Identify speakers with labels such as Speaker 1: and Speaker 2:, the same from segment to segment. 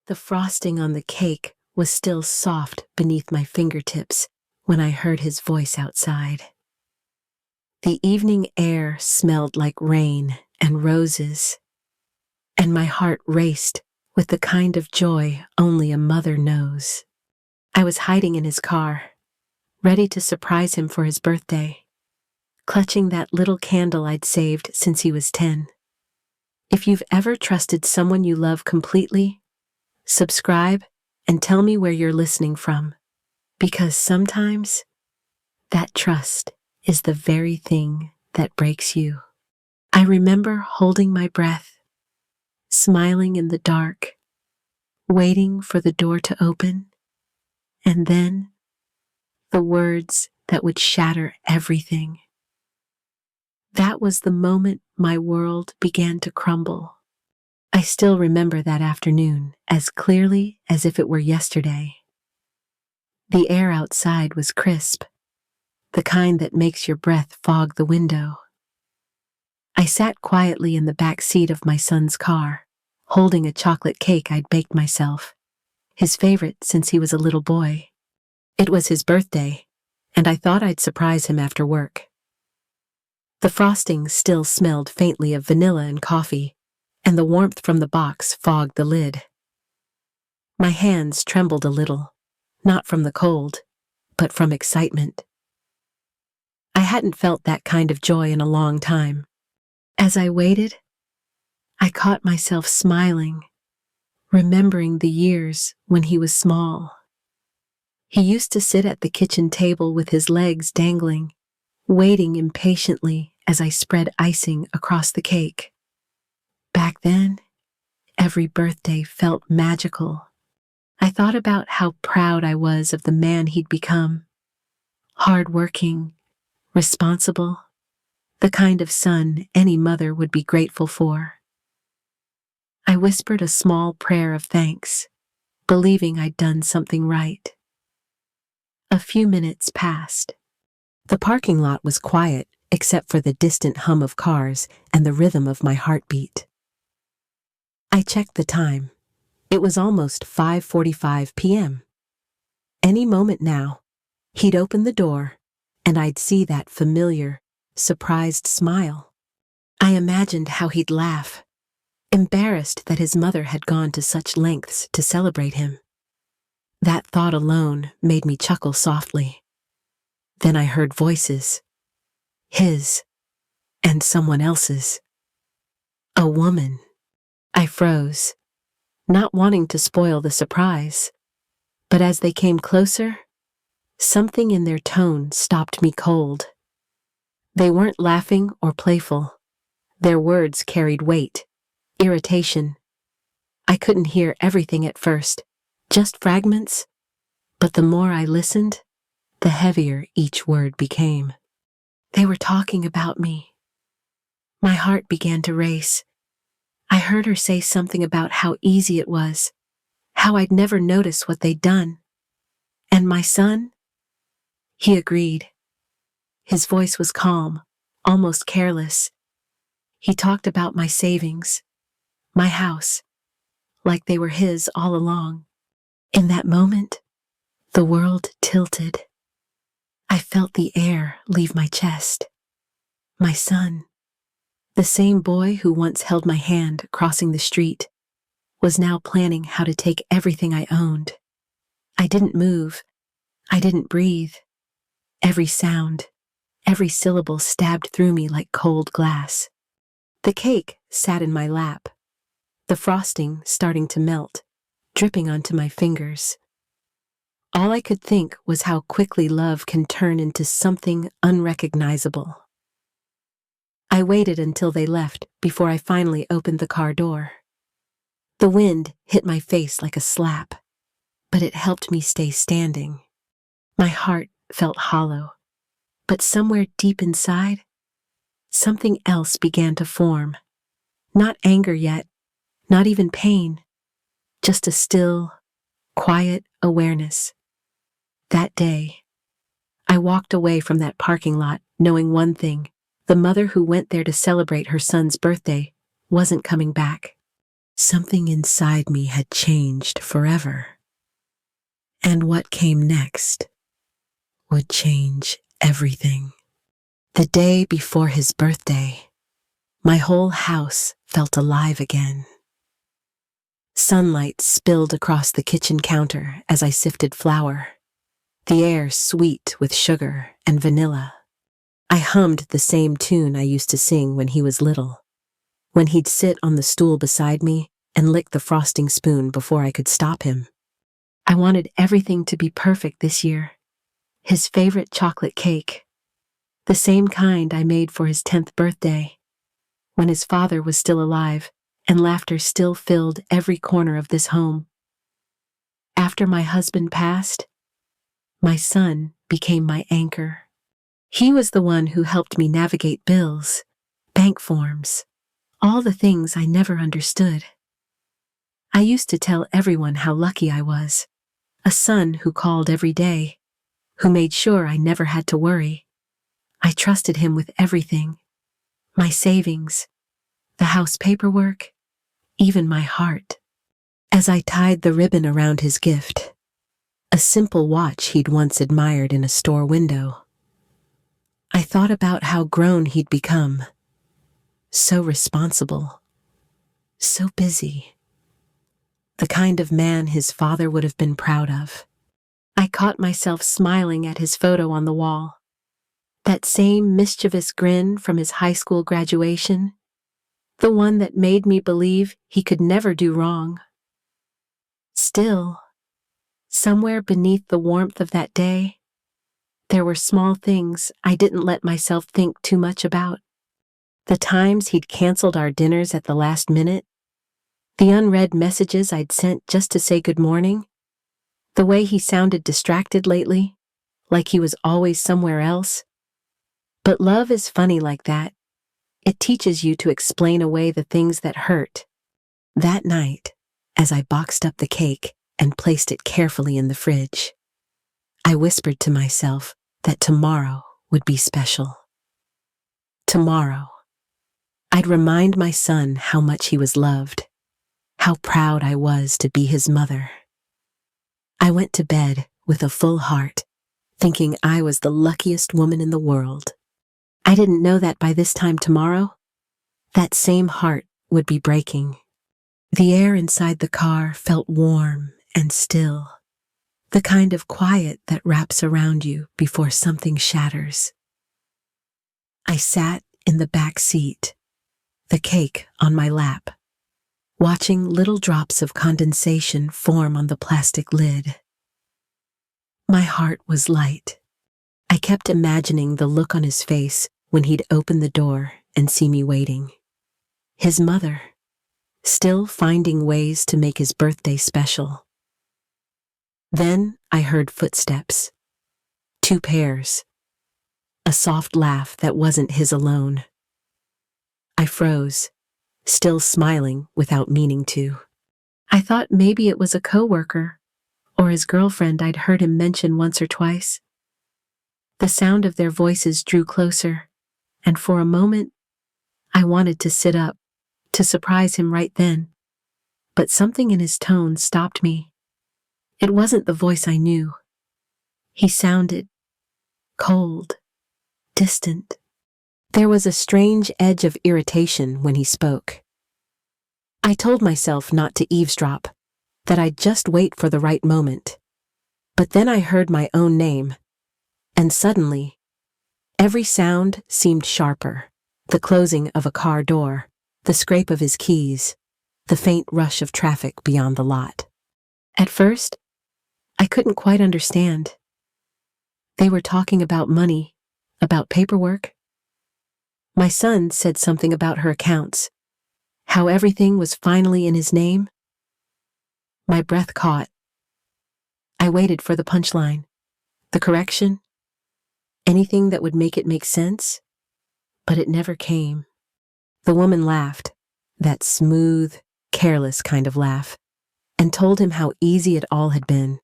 Speaker 1: The frosting on the cake was still soft beneath my fingertips when I heard his voice outside. The evening air smelled like rain and roses, and my heart raced with the kind of joy only a mother knows. I was hiding in his car, ready to surprise him for his birthday, clutching that little candle I'd saved since he was 10. If you've ever trusted someone you love completely, subscribe and tell me where you're listening from, because sometimes that trust is the very thing that breaks you. I remember holding my breath, smiling in the dark, waiting for the door to open, and then the words that would shatter everything. That was the moment my world began to crumble. I still remember that afternoon as clearly as if it were yesterday. The air outside was crisp, the kind that makes your breath fog the window. I sat quietly in the back seat of my son's car, holding a chocolate cake I'd baked myself, his favorite since he was a little boy. It was his birthday, and I thought I'd surprise him after work. The frosting still smelled faintly of vanilla and coffee, and the warmth from the box fogged the lid. My hands trembled a little, not from the cold, but from excitement. I hadn't felt that kind of joy in a long time. As I waited, I caught myself smiling, remembering the years when he was small. He used to sit at the kitchen table with his legs dangling, waiting impatiently as I spread icing across the cake. Back then, every birthday felt magical. I thought about how proud I was of the man he'd become. Hardworking, responsible, the kind of son any mother would be grateful for. I whispered a small prayer of thanks, believing I'd done something right. A few minutes passed. The parking lot was quiet except for the distant hum of cars and the rhythm of my heartbeat. I checked the time. It was almost 5:45 p.m. Any moment now, he'd open the door, and I'd see that familiar, surprised smile. I imagined how he'd laugh, embarrassed that his mother had gone to such lengths to celebrate him. That thought alone made me chuckle softly. Then I heard voices. His, and someone else's. A woman. I froze, not wanting to spoil the surprise. But as they came closer, something in their tone stopped me cold. They weren't laughing or playful. Their words carried weight, irritation. I couldn't hear everything at first, just fragments. But the more I listened, the heavier each word became. They were talking about me. My heart began to race. I heard her say something about how easy it was, how I'd never notice what they'd done. And my son? He agreed. His voice was calm, almost careless. He talked about my savings, my house, like they were his all along. In that moment, the world tilted. I felt the air leave my chest. My son, the same boy who once held my hand crossing the street, was now planning how to take everything I owned. I didn't move. I didn't breathe. Every sound, every syllable stabbed through me like cold glass. The cake sat in my lap, the frosting starting to melt, dripping onto my fingers. All I could think was how quickly love can turn into something unrecognizable. I waited until they left before I finally opened the car door. The wind hit my face like a slap, but it helped me stay standing. My heart felt hollow, but somewhere deep inside, something else began to form. Not anger yet, not even pain, just a still, quiet awareness. That day, I walked away from that parking lot knowing one thing: the mother who went there to celebrate her son's birthday wasn't coming back. Something inside me had changed forever. And what came next would change everything. The day before his birthday, my whole house felt alive again. Sunlight spilled across the kitchen counter as I sifted flour, the air sweet with sugar and vanilla. I hummed the same tune I used to sing when he was little, when he'd sit on the stool beside me and lick the frosting spoon before I could stop him. I wanted everything to be perfect this year. His favorite chocolate cake, the same kind I made for his 10th birthday, when his father was still alive and laughter still filled every corner of this home. After my husband passed, my son became my anchor. He was the one who helped me navigate bills, bank forms, all the things I never understood. I used to tell everyone how lucky I was, a son who called every day, who made sure I never had to worry. I trusted him with everything, my savings, the house paperwork, even my heart. As I tied the ribbon around his gift, a simple watch he'd once admired in a store window, I thought about how grown he'd become, so responsible, so busy, the kind of man his father would have been proud of. I caught myself smiling at his photo on the wall, that same mischievous grin from his high school graduation, the one that made me believe he could never do wrong. Still, somewhere beneath the warmth of that day, there were small things I didn't let myself think too much about. The times he'd canceled our dinners at the last minute, the unread messages I'd sent just to say good morning, the way he sounded distracted lately, like he was always somewhere else. But love is funny like that. It teaches you to explain away the things that hurt. That night, as I boxed up the cake and placed it carefully in the fridge, I whispered to myself that tomorrow would be special. Tomorrow, I'd remind my son how much he was loved, how proud I was to be his mother. I went to bed with a full heart, thinking I was the luckiest woman in the world. I didn't know that by this time tomorrow, that same heart would be breaking. The air inside the car felt warm and still, the kind of quiet that wraps around you before something shatters. I sat in the back seat, the cake on my lap, watching little drops of condensation form on the plastic lid. My heart was light. I kept imagining the look on his face when he'd open the door and see me waiting. His mother, still finding ways to make his birthday special. Then I heard footsteps. 2 pairs. A soft laugh that wasn't his alone. I froze, still smiling without meaning to. I thought maybe it was a coworker or his girlfriend I'd heard him mention once or twice. The sound of their voices drew closer, and for a moment, I wanted to sit up, to surprise him right then. But something in his tone stopped me. It wasn't the voice I knew. He sounded cold, distant. There was a strange edge of irritation when he spoke. I told myself not to eavesdrop, that I'd just wait for the right moment. But then I heard my own name, and suddenly, every sound seemed sharper. The closing of a car door, the scrape of his keys, the faint rush of traffic beyond the lot. At first, I couldn't quite understand. They were talking about money, about paperwork. My son said something about her accounts, how everything was finally in his name. My breath caught. I waited for the punchline, the correction, anything that would make it make sense, but it never came. The woman laughed, that smooth, careless kind of laugh, and told him how easy it all had been,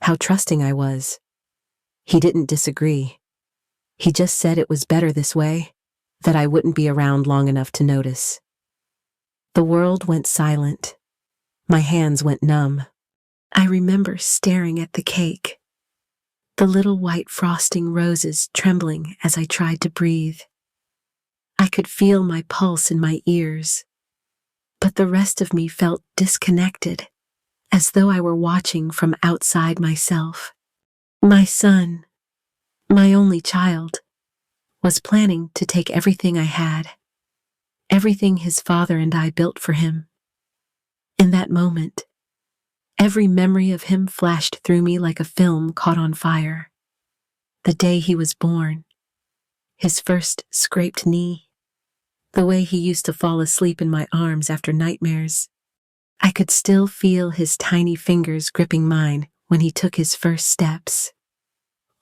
Speaker 1: how trusting I was. He didn't disagree. He just said it was better this way, that I wouldn't be around long enough to notice. The world went silent. My hands went numb. I remember staring at the cake, the little white frosting roses trembling as I tried to breathe. I could feel my pulse in my ears, but the rest of me felt disconnected, as though I were watching from outside myself. My son, my only child, was planning to take everything I had, everything his father and I built for him. In that moment, every memory of him flashed through me like a film caught on fire. The day he was born, his first scraped knee, the way he used to fall asleep in my arms after nightmares. I could still feel his tiny fingers gripping mine when he took his first steps.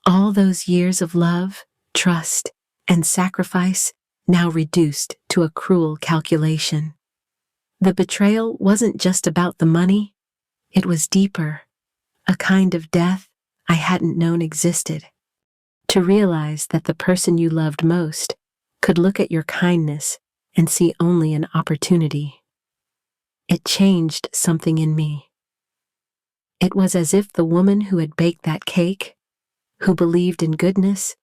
Speaker 1: All those years of love, trust, and sacrifice now reduced to a cruel calculation. The betrayal wasn't just about the money, it was deeper, a kind of death I hadn't known existed. To realize that the person you loved most could look at your kindness and see only an opportunity. It changed something in me. It was as if the woman who had baked that cake, who believed in goodness,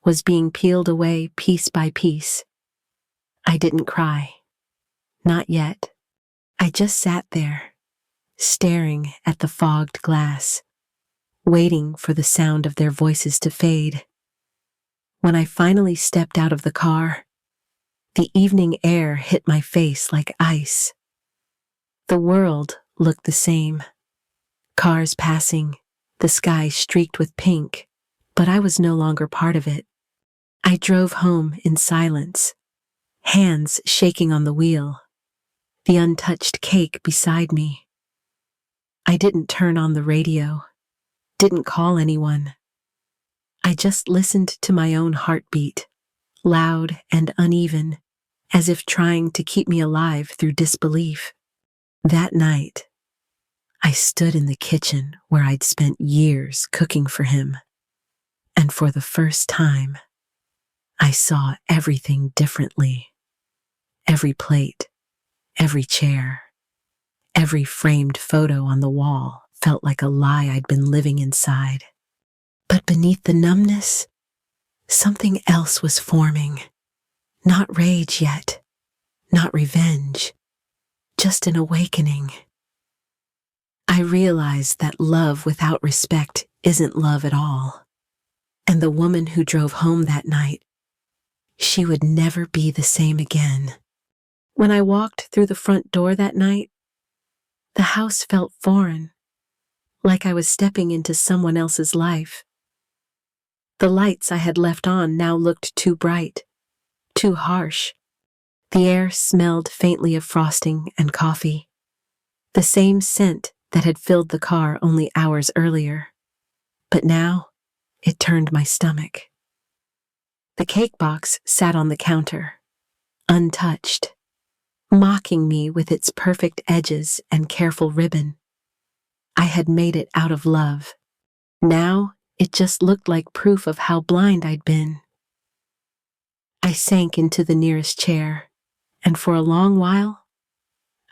Speaker 1: was being peeled away piece by piece. I didn't cry. Not yet. I just sat there, staring at the fogged glass, waiting for the sound of their voices to fade. When I finally stepped out of the car, the evening air hit my face like ice. The world looked the same. Cars passing, the sky streaked with pink, but I was no longer part of it. I drove home in silence, hands shaking on the wheel, the untouched cake beside me. I didn't turn on the radio, didn't call anyone. I just listened to my own heartbeat, loud and uneven, as if trying to keep me alive through disbelief. That night, I stood in the kitchen where I'd spent years cooking for him, and for the first time, I saw everything differently. Every plate, every chair, every framed photo on the wall felt like a lie I'd been living inside. But beneath the numbness, something else was forming. Not rage yet, not revenge, just an awakening. I realized that love without respect isn't love at all. And the woman who drove home that night, she would never be the same again. When I walked through the front door that night, the house felt foreign, like I was stepping into someone else's life. The lights I had left on now looked too bright, too harsh. The air smelled faintly of frosting and coffee, the same scent that had filled the car only hours earlier. But now, it turned my stomach. The cake box sat on the counter, untouched, mocking me with its perfect edges and careful ribbon. I had made it out of love. Now, it just looked like proof of how blind I'd been. I sank into the nearest chair, and for a long while,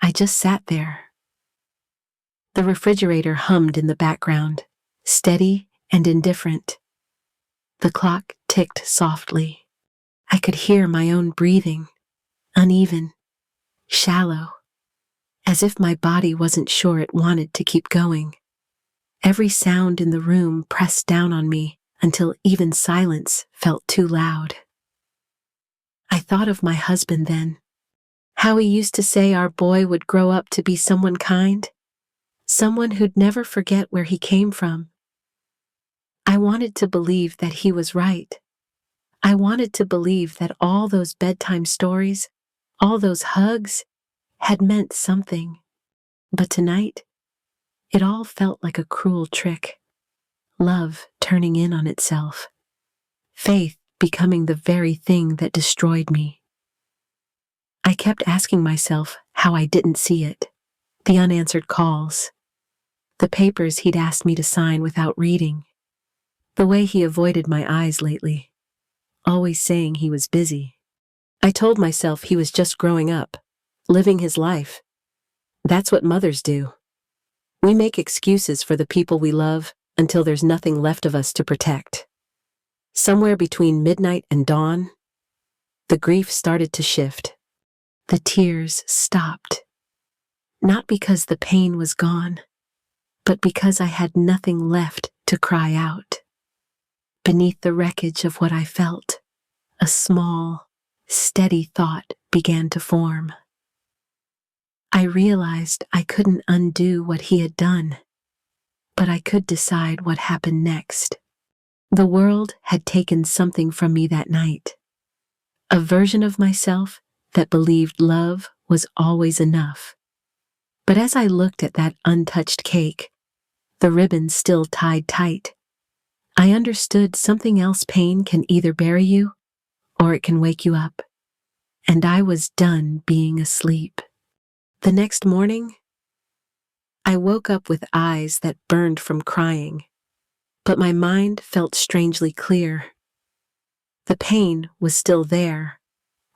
Speaker 1: I just sat there. The refrigerator hummed in the background, steady and indifferent. The clock ticked softly. I could hear my own breathing, uneven, shallow, as if my body wasn't sure it wanted to keep going. Every sound in the room pressed down on me until even silence felt too loud. I thought of my husband then, how he used to say our boy would grow up to be someone kind, someone who'd never forget where he came from. I wanted to believe that he was right. I wanted to believe that all those bedtime stories, all those hugs, had meant something. But tonight, it all felt like a cruel trick. Love turning in on itself. Faith becoming the very thing that destroyed me. I kept asking myself how I didn't see it. The unanswered calls. The papers he'd asked me to sign without reading. The way he avoided my eyes lately. Always saying he was busy. I told myself he was just growing up, living his life. That's what mothers do. We make excuses for the people we love until there's nothing left of us to protect. Somewhere between midnight and dawn, the grief started to shift. The tears stopped. Not because the pain was gone, but because I had nothing left to cry out. Beneath the wreckage of what I felt, a small, steady thought began to form. I realized I couldn't undo what he had done, but I could decide what happened next. The world had taken something from me that night, a version of myself that believed love was always enough. But as I looked at that untouched cake, the ribbon still tied tight, I understood something else. Pain can either bury you or it can wake you up. And I was done being asleep. The next morning, I woke up with eyes that burned from crying, but my mind felt strangely clear. The pain was still there,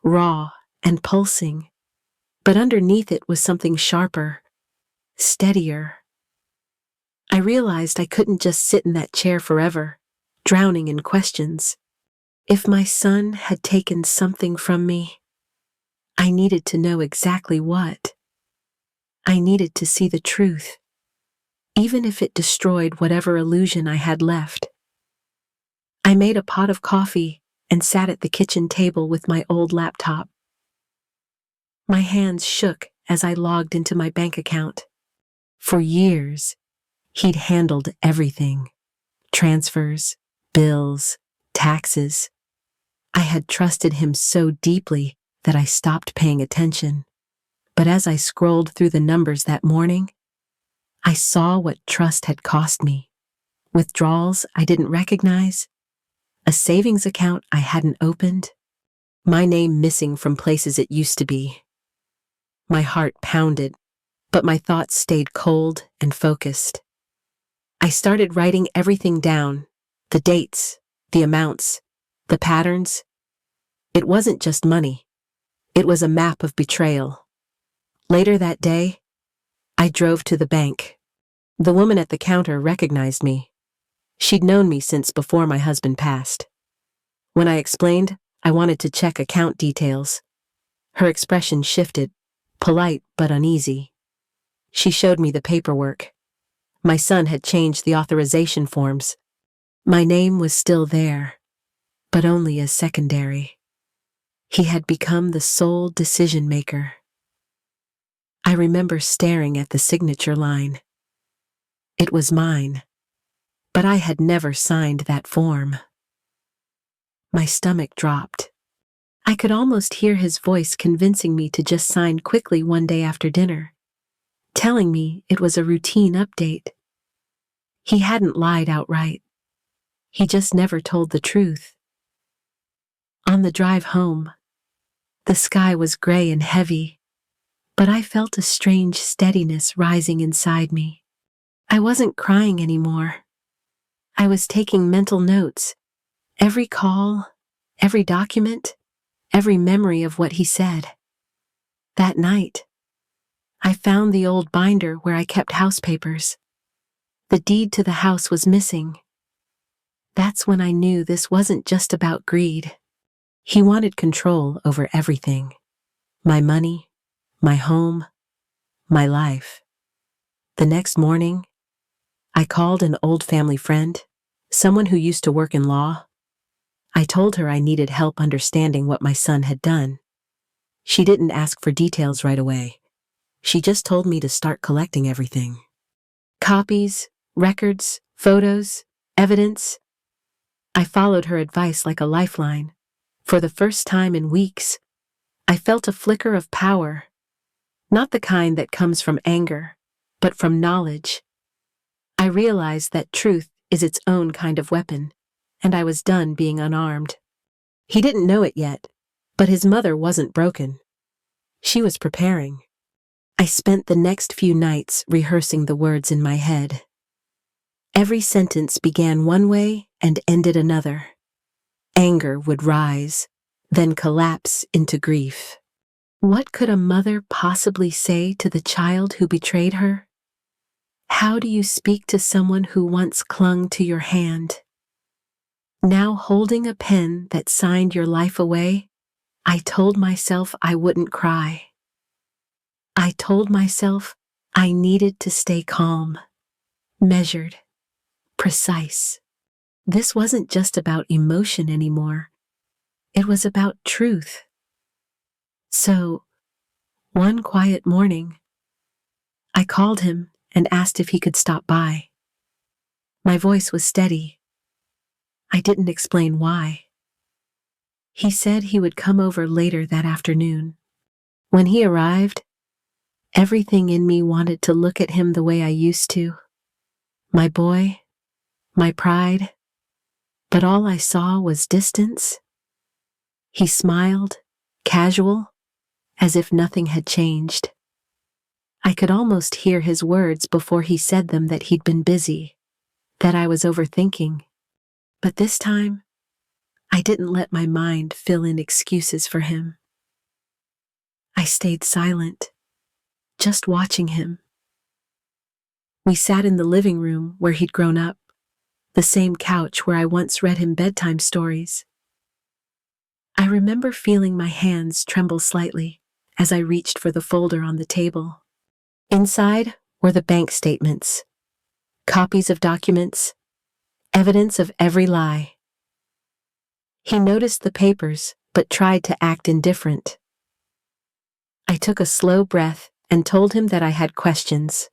Speaker 1: raw and pulsing, but underneath it was something sharper, steadier. I realized I couldn't just sit in that chair forever, drowning in questions. If my son had taken something from me, I needed to know exactly what. I needed to see the truth, even if it destroyed whatever illusion I had left. I made a pot of coffee and sat at the kitchen table with my old laptop. My hands shook as I logged into my bank account. For years, he'd handled everything: transfers, bills, taxes. I had trusted him so deeply that I stopped paying attention. But as I scrolled through the numbers that morning, I saw what trust had cost me. Withdrawals I didn't recognize, a savings account I hadn't opened, my name missing from places it used to be. My heart pounded, but my thoughts stayed cold and focused. I started writing everything down: the dates, the amounts, the patterns. It wasn't just money. It was a map of betrayal. Later that day, I drove to the bank. The woman at the counter recognized me. She'd known me since before my husband passed. When I explained I wanted to check account details, her expression shifted, polite but uneasy. She showed me the paperwork. My son had changed the authorization forms. My name was still there, but only as secondary. He had become the sole decision maker. I remember staring at the signature line. It was mine, but I had never signed that form. My stomach dropped. I could almost hear his voice convincing me to just sign quickly one day after dinner, telling me it was a routine update. He hadn't lied outright. He just never told the truth. On the drive home, the sky was gray and heavy, but I felt a strange steadiness rising inside me. I wasn't crying anymore. I was taking mental notes. Every call, every document, every memory of what he said. That night, I found the old binder where I kept house papers. The deed to the house was missing. That's when I knew this wasn't just about greed. He wanted control over everything: my money, my home, my life. The next morning, I called an old family friend, someone who used to work in law. I told her I needed help understanding what my son had done. She didn't ask for details right away. She just told me to start collecting everything: copies, records, photos, evidence. I followed her advice like a lifeline. For the first time in weeks, I felt a flicker of power, not the kind that comes from anger, but from knowledge. I realized that truth is its own kind of weapon, and I was done being unarmed. He didn't know it yet, but his mother wasn't broken. She was preparing. I spent the next few nights rehearsing the words in my head. Every sentence began one way and ended another. Anger would rise, then collapse into grief. What could a mother possibly say to the child who betrayed her? How do you speak to someone who once clung to your hand? Now holding a pen that signed your life away, I told myself I wouldn't cry. I told myself I needed to stay calm, measured, precise. This wasn't just about emotion anymore. It was about truth. So, one quiet morning, I called him and asked if he could stop by. My voice was steady. I didn't explain why. He said he would come over later that afternoon. When he arrived, everything in me wanted to look at him the way I used to. My boy, my pride, but all I saw was distance. He smiled, casual, as if nothing had changed. I could almost hear his words before he said them, that he'd been busy, that I was overthinking. But this time, I didn't let my mind fill in excuses for him. I stayed silent, just watching him. We sat in the living room where he'd grown up, the same couch where I once read him bedtime stories. I remember feeling my hands tremble slightly as I reached for the folder on the table. Inside were the bank statements, copies of documents, evidence of every lie. He noticed the papers, but tried to act indifferent. I took a slow breath and told him that I had questions.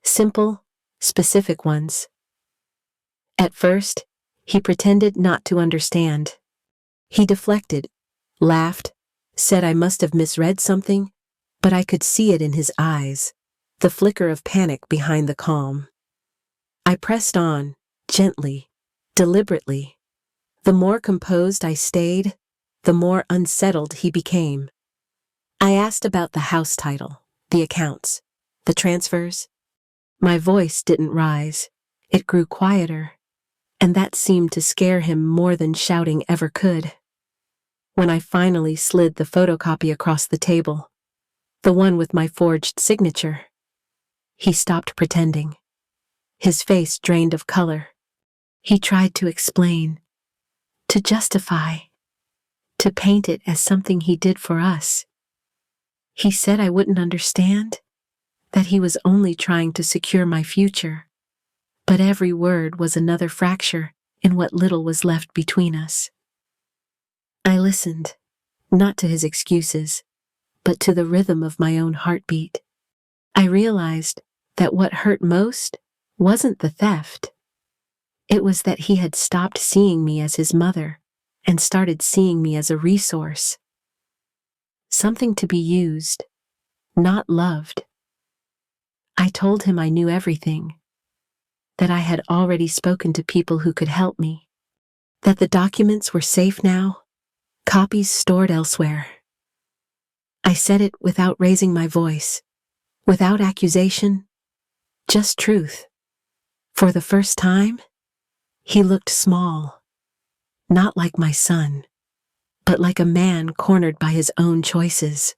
Speaker 1: Simple, specific ones. At first, he pretended not to understand. He deflected, laughed, said I must have misread something, but I could see it in his eyes, the flicker of panic behind the calm. I pressed on, gently, deliberately. The more composed I stayed, the more unsettled he became. I asked about the house title, the accounts, the transfers. My voice didn't rise. It grew quieter, and that seemed to scare him more than shouting ever could. When I finally slid the photocopy across the table, the one with my forged signature, he stopped pretending. His face drained of color. He tried to explain, to justify, to paint it as something he did for us. He said I wouldn't understand, that he was only trying to secure my future. But every word was another fracture in what little was left between us. I listened, not to his excuses, but to the rhythm of my own heartbeat. I realized that what hurt most wasn't the theft. It was that he had stopped seeing me as his mother and started seeing me as a resource. Something to be used, not loved. I told him I knew everything, that I had already spoken to people who could help me, that the documents were safe now, copies stored elsewhere. I said it without raising my voice, without accusation, just truth. For the first time, he looked small, not like my son, but like a man cornered by his own choices.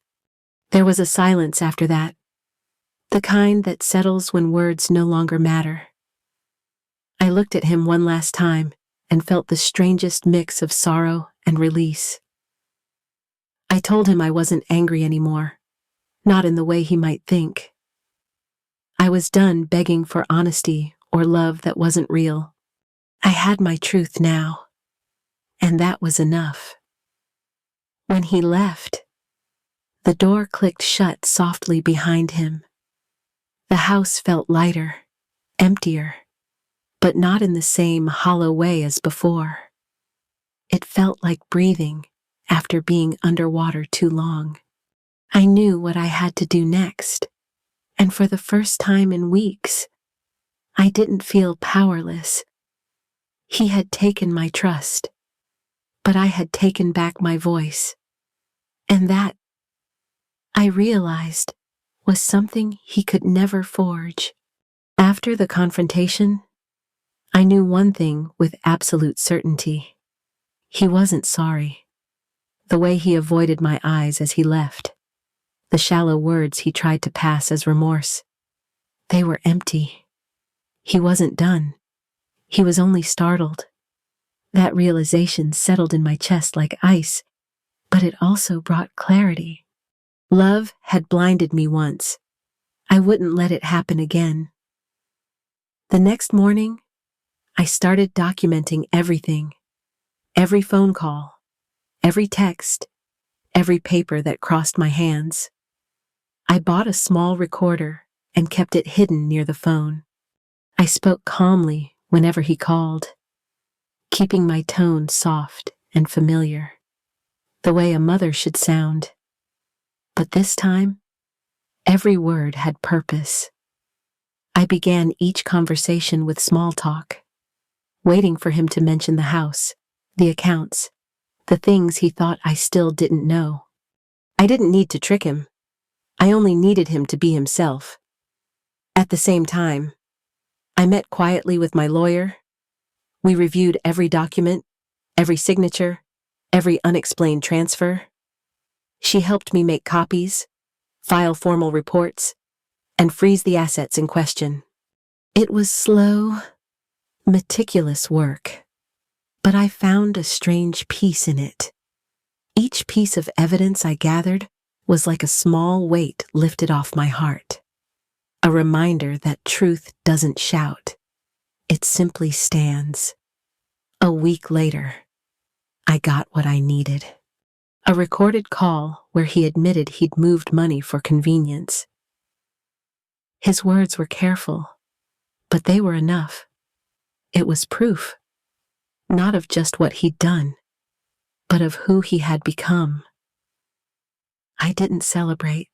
Speaker 1: There was a silence after that, the kind that settles when words no longer matter. I looked at him one last time and felt the strangest mix of sorrow and release. I told him I wasn't angry anymore, not in the way he might think. I was done begging for honesty or love that wasn't real. I had my truth now, and that was enough. When he left, the door clicked shut softly behind him. The house felt lighter, emptier, but not in the same hollow way as before. It felt like breathing after being underwater too long. I knew what I had to do next, and for the first time in weeks, I didn't feel powerless. He had taken my trust, but I had taken back my voice, and that, I realized, was something he could never forge. After the confrontation, I knew one thing with absolute certainty. He wasn't sorry. The way he avoided my eyes as he left, the shallow words he tried to pass as remorse, They were empty. He wasn't done. He was only startled. That realization settled in my chest like ice, but it also brought clarity. Love had blinded me once. I wouldn't let it happen again. The next morning, I started documenting everything. Every phone call, every text, every paper that crossed my hands. I bought a small recorder and kept it hidden near the phone. I spoke calmly whenever he called, keeping my tone soft and familiar, the way a mother should sound. But this time, every word had purpose. I began each conversation with small talk, waiting for him to mention the house, the accounts, the things he thought I still didn't know. I didn't need to trick him. I only needed him to be himself. At the same time, I met quietly with my lawyer. We reviewed every document, every signature, every unexplained transfer. She helped me make copies, file formal reports, and freeze the assets in question. It was slow, meticulous work, but I found a strange peace in it. Each piece of evidence I gathered was like a small weight lifted off my heart, a reminder that truth doesn't shout, it simply stands. A week later, I got what I needed. A recorded call where he admitted he'd moved money for convenience. His words were careful, but they were enough. It was proof, not of just what he'd done, but of who he had become. I didn't celebrate.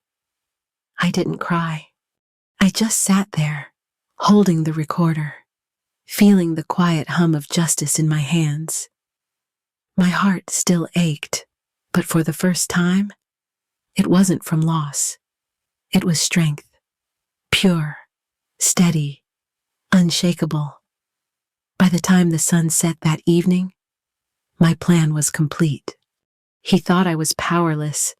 Speaker 1: I didn't cry. I just sat there, holding the recorder, feeling the quiet hum of justice in my hands. My heart still ached, but for the first time, it wasn't from loss. It was strength, pure, steady, unshakable. By the time the sun set that evening, my plan was complete. He thought I was powerless,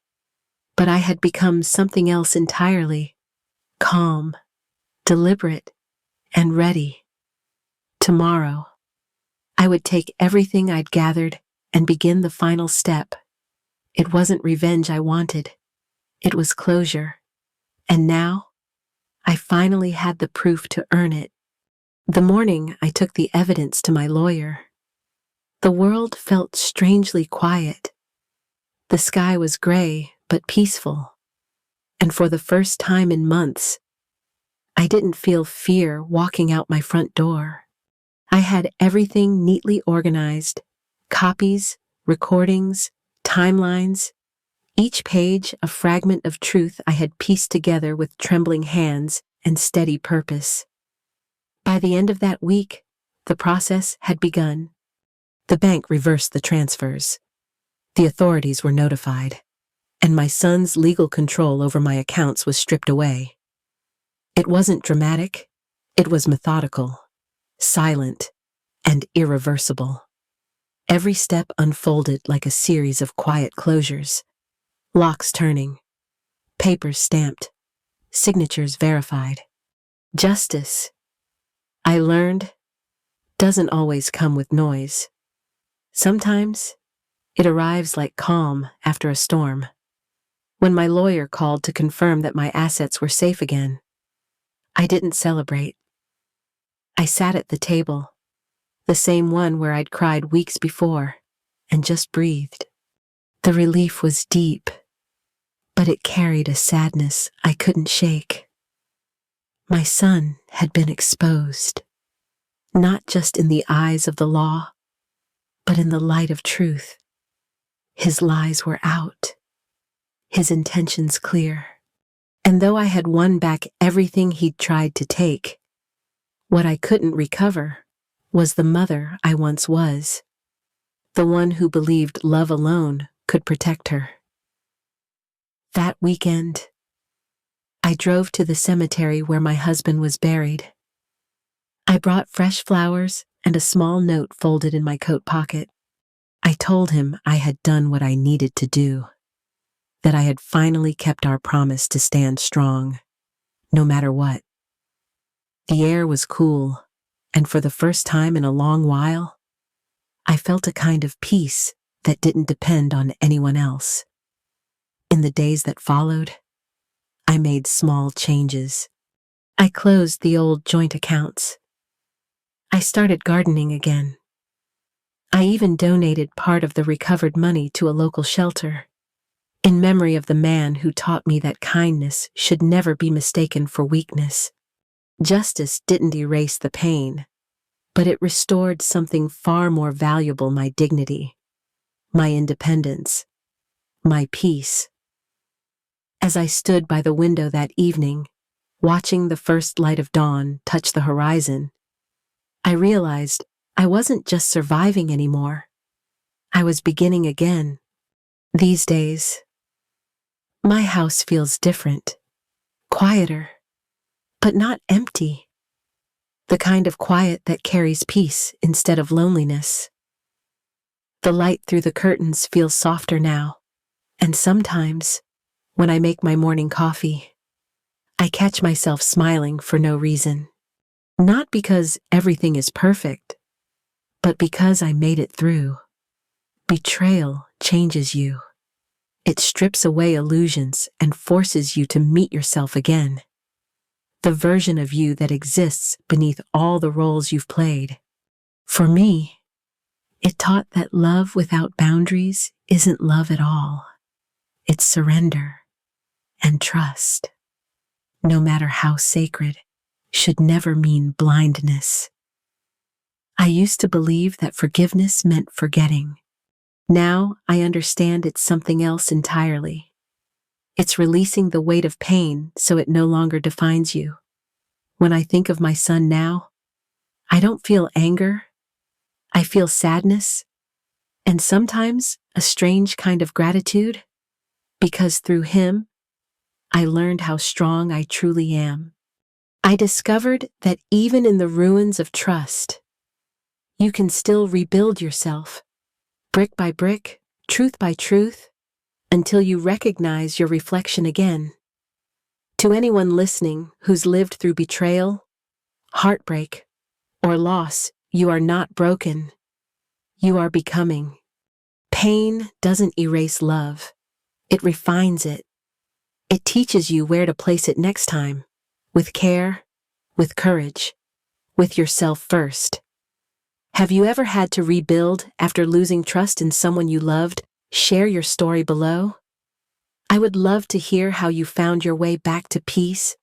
Speaker 1: but I had become something else entirely, calm, deliberate, and ready. Tomorrow, I would take everything I'd gathered and begin the final step. It wasn't revenge I wanted. It was closure. And now, I finally had the proof to earn it. The morning I took the evidence to my lawyer, the world felt strangely quiet. The sky was gray but peaceful, and for the first time in months, I didn't feel fear walking out my front door. I had everything neatly organized, copies, recordings, timelines, each page a fragment of truth I had pieced together with trembling hands and steady purpose. By the end of that week, the process had begun. The bank reversed the transfers. The authorities were notified, and my son's legal control over my accounts was stripped away. It wasn't dramatic, it was methodical, silent, and irreversible. Every step unfolded like a series of quiet closures, locks turning, papers stamped, signatures verified. Justice, I learned, doesn't always come with noise. Sometimes, it arrives like calm after a storm. When my lawyer called to confirm that my assets were safe again, I didn't celebrate. I sat at the table, the same one where I'd cried weeks before, and just breathed. The relief was deep, but it carried a sadness I couldn't shake. My son had been exposed, not just in the eyes of the law, but in the light of truth. His lies were out, his intentions clear. And though I had won back everything he'd tried to take, what I couldn't recover was the mother I once was, the one who believed love alone could protect her. That weekend, I drove to the cemetery where my husband was buried. I brought fresh flowers and a small note folded in my coat pocket. I told him I had done what I needed to do, that I had finally kept our promise to stand strong, no matter what. The air was cool, and for the first time in a long while, I felt a kind of peace that didn't depend on anyone else. In the days that followed, I made small changes. I closed the old joint accounts. I started gardening again. I even donated part of the recovered money to a local shelter, in memory of the man who taught me that kindness should never be mistaken for weakness. Justice didn't erase the pain, but it restored something far more valuable: my dignity, my independence, my peace. As I stood by the window that evening, watching the first light of dawn touch the horizon, I realized I wasn't just surviving anymore. I was beginning again. These days, my house feels different, quieter, but not empty. The kind of quiet that carries peace instead of loneliness. The light through the curtains feels softer now, and sometimes, when I make my morning coffee, I catch myself smiling for no reason. Not because everything is perfect, but because I made it through. Betrayal changes you. It strips away illusions and forces you to meet yourself again. The version of you that exists beneath all the roles you've played. For me, it taught that love without boundaries isn't love at all. It's surrender and trust. No matter how sacred, should never mean blindness. I used to believe that forgiveness meant forgetting. Now I understand it's something else entirely. It's releasing the weight of pain so it no longer defines you. When I think of my son now, I don't feel anger. I feel sadness, and sometimes a strange kind of gratitude, because through him, I learned how strong I truly am. I discovered that even in the ruins of trust, you can still rebuild yourself, brick by brick, truth by truth, until you recognize your reflection again. To anyone listening who's lived through betrayal, heartbreak, or loss, you are not broken. You are becoming. Pain doesn't erase love. It refines it. It teaches you where to place it next time, with care, with courage, with yourself first. Have you ever had to rebuild after losing trust in someone you loved? Share your story below. I would love to hear how you found your way back to peace,